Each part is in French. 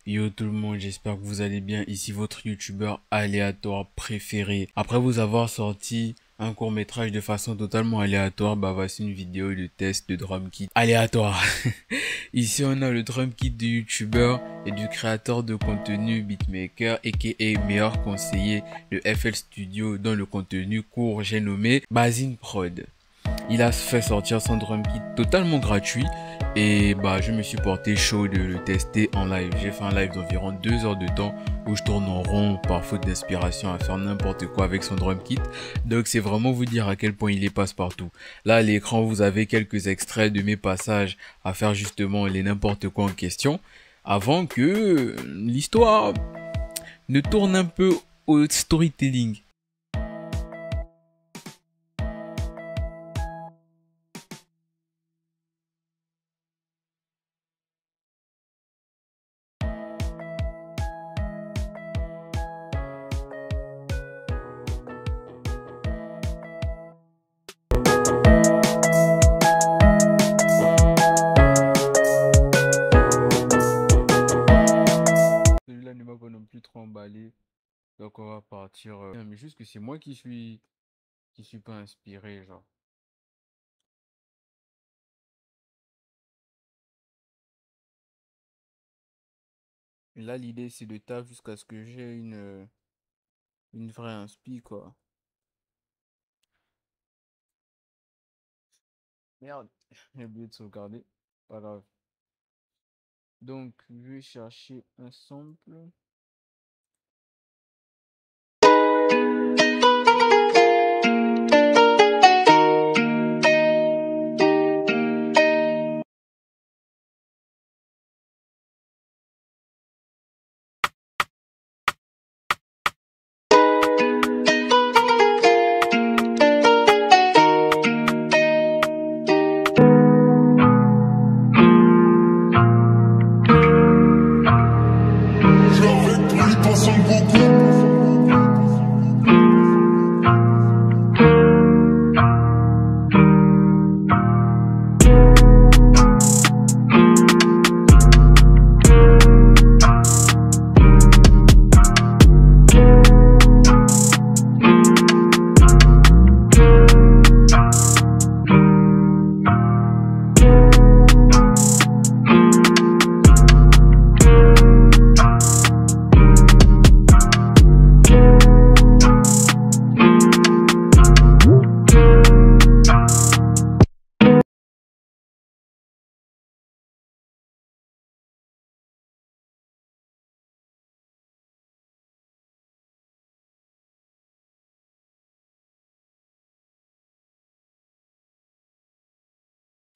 Yo tout le monde, j'espère que vous allez bien. Ici votre youtubeur aléatoire préféré. Après vous avoir sorti un court métrage de façon totalement aléatoire, bah voici une vidéo de test de drum kit aléatoire. Ici on a le drum kit du youtubeur et du créateur de contenu beatmaker aka meilleur conseiller de FL Studio dans le contenu court, j'ai nommé Basine Prod. Il a fait sortir son drum kit totalement gratuit et bah je me suis porté chaud de le tester en live. J'ai fait un live d'environ 2 heures de temps où je tourne en rond par faute d'inspiration à faire n'importe quoi avec son drum kit. Donc c'est vraiment vous dire à quel point il est passe-partout. Là à l'écran vous avez quelques extraits de mes passages à faire justement les n'importe quoi en question avant que l'histoire ne tourne un peu au storytelling. Celui-là ne m'a pas non plus trop emballé. Donc on va partir. Mais juste que c'est moi qui suis pas inspiré, genre. Et là l'idée c'est de taf jusqu'à ce que j'ai une vraie inspi quoi. Merde, j'ai oublié de sauvegarder. Pas grave. Donc je vais chercher un sample.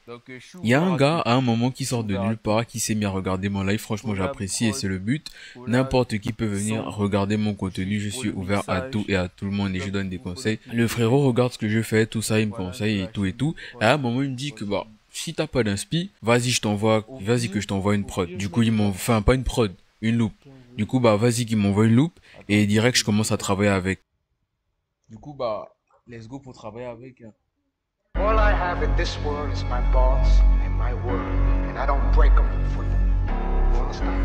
Donc il y a un gars à un moment qui sort de nulle part, qui s'est mis à regarder mon live. Franchement j'apprécie et c'est le but. N'importe qui peut venir regarder mon contenu. Je suis ouvert à tout et à tout le monde et je donne des conseils. Le frérot regarde ce que je fais, tout ça, il me conseille et tout et tout. Et à un moment il me dit que bah si t'as pas d'inspi, vas-y que je t'envoie une prod. Du coup il m'envoie, enfin pas une prod, une loupe. Du coup bah vas-y qu'il m'envoie une loupe et direct je commence à travailler avec. Du coup bah let's go pour travailler avec. All I have in this world is my boss and my word, and I don't break them for you. You understand?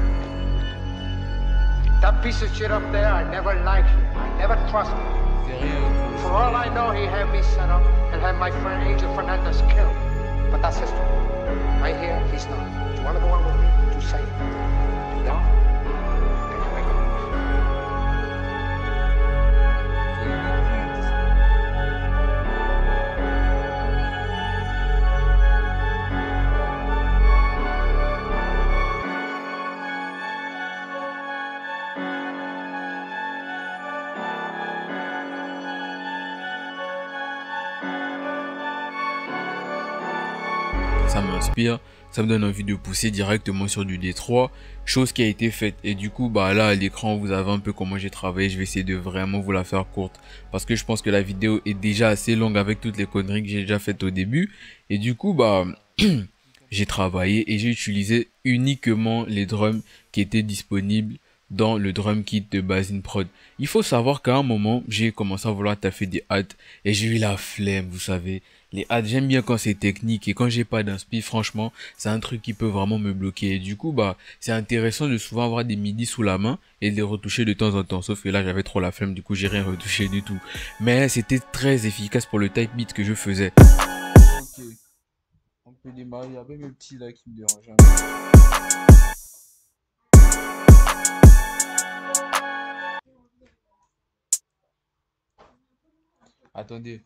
That piece of shit up there, I never liked him. I never trusted him. For all I know, he had me set up and had my friend Angel Fernandez killed. But that's history. Right here, he's not. Do you want to go on with me? You say it. You don't? Then you make a move. Ça m'inspire, ça me donne envie de pousser directement sur du D3, chose qui a été faite. Et du coup, bah là à l'écran, vous avez un peu comment j'ai travaillé. Je vais essayer de vraiment vous la faire courte parce que je pense que la vidéo est déjà assez longue avec toutes les conneries que j'ai déjà faites au début. Et du coup, bah j'ai travaillé et j'ai utilisé uniquement les drums qui étaient disponibles dans le drum kit de Basine Prod. Il faut savoir qu'à un moment, j'ai commencé à vouloir taffer des hats et j'ai eu la flemme, vous savez. Les hats, j'aime bien quand c'est technique et quand j'ai pas d'inspi, franchement, c'est un truc qui peut vraiment me bloquer. Et du coup, bah, c'est intéressant de souvent avoir des midis sous la main et de les retoucher de temps en temps. Sauf que là, j'avais trop la flemme, du coup, j'ai rien retouché du tout. Mais c'était très efficace pour le type beat que je faisais. Ok. On peut démarrer. Il y avait mes petits là qui me dérangeaient. Attendez.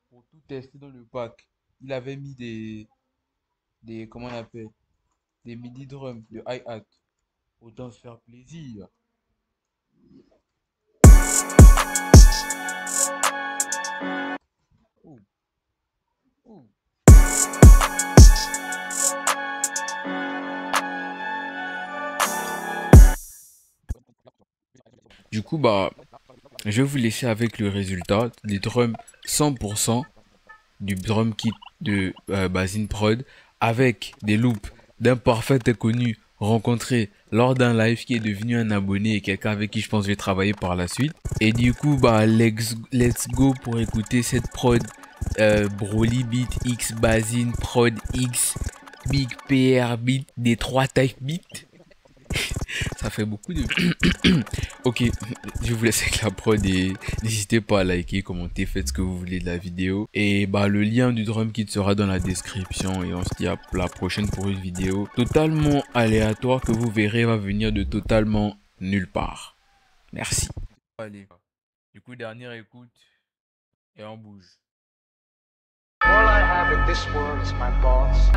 Pour tout tester dans le pack, il avait mis comment on appelle, des midi drums, de hi-hat. Autant se faire plaisir. Oh. Oh. Du coup, bah, je vais vous laisser avec le résultat des drums 100% du drum kit de Basine Prod avec des loops d'un parfait inconnu rencontré lors d'un live qui est devenu un abonné et quelqu'un avec qui je pense que je vais travailler par la suite. Et du coup, bah, let's go pour écouter cette prod Broly Beat X Basine Prod X Big PR Beat des 3 type beat. Ça fait beaucoup de... Ok, je vous laisse avec la prod et n'hésitez pas à liker, commenter, faites ce que vous voulez de la vidéo. Et bah le lien du drum kit sera dans la description et on se dit à la prochaine pour une vidéo totalement aléatoire que vous verrez va venir de totalement nulle part. Merci. Allez, du coup dernière écoute et on bouge. All I have in this world is my boss.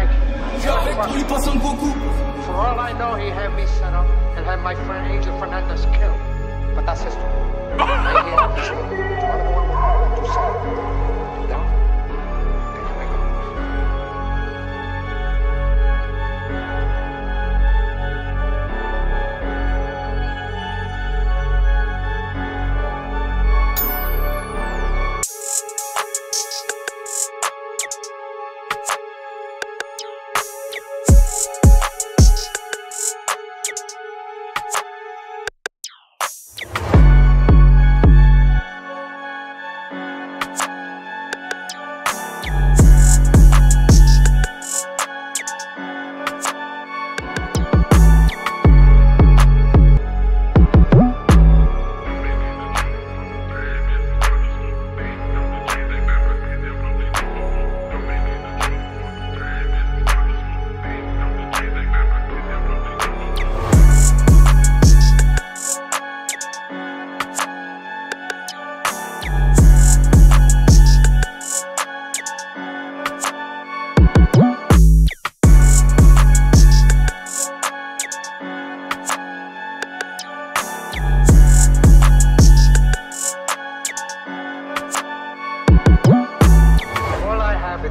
For all I know, he had me set up and had my friend Angel Fernandez killed. But that's history. I hear he's one of the one to say, down. Then you make a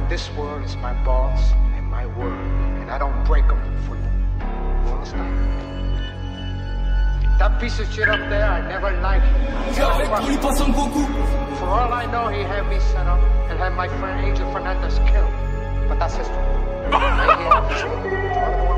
This world is my boss and my word, and I don't break them for you. You understand? That piece of shit up there, I never liked him. For all I know, he had me set up and had my friend Angel Fernandez killed. But that's history. I hear he's one of the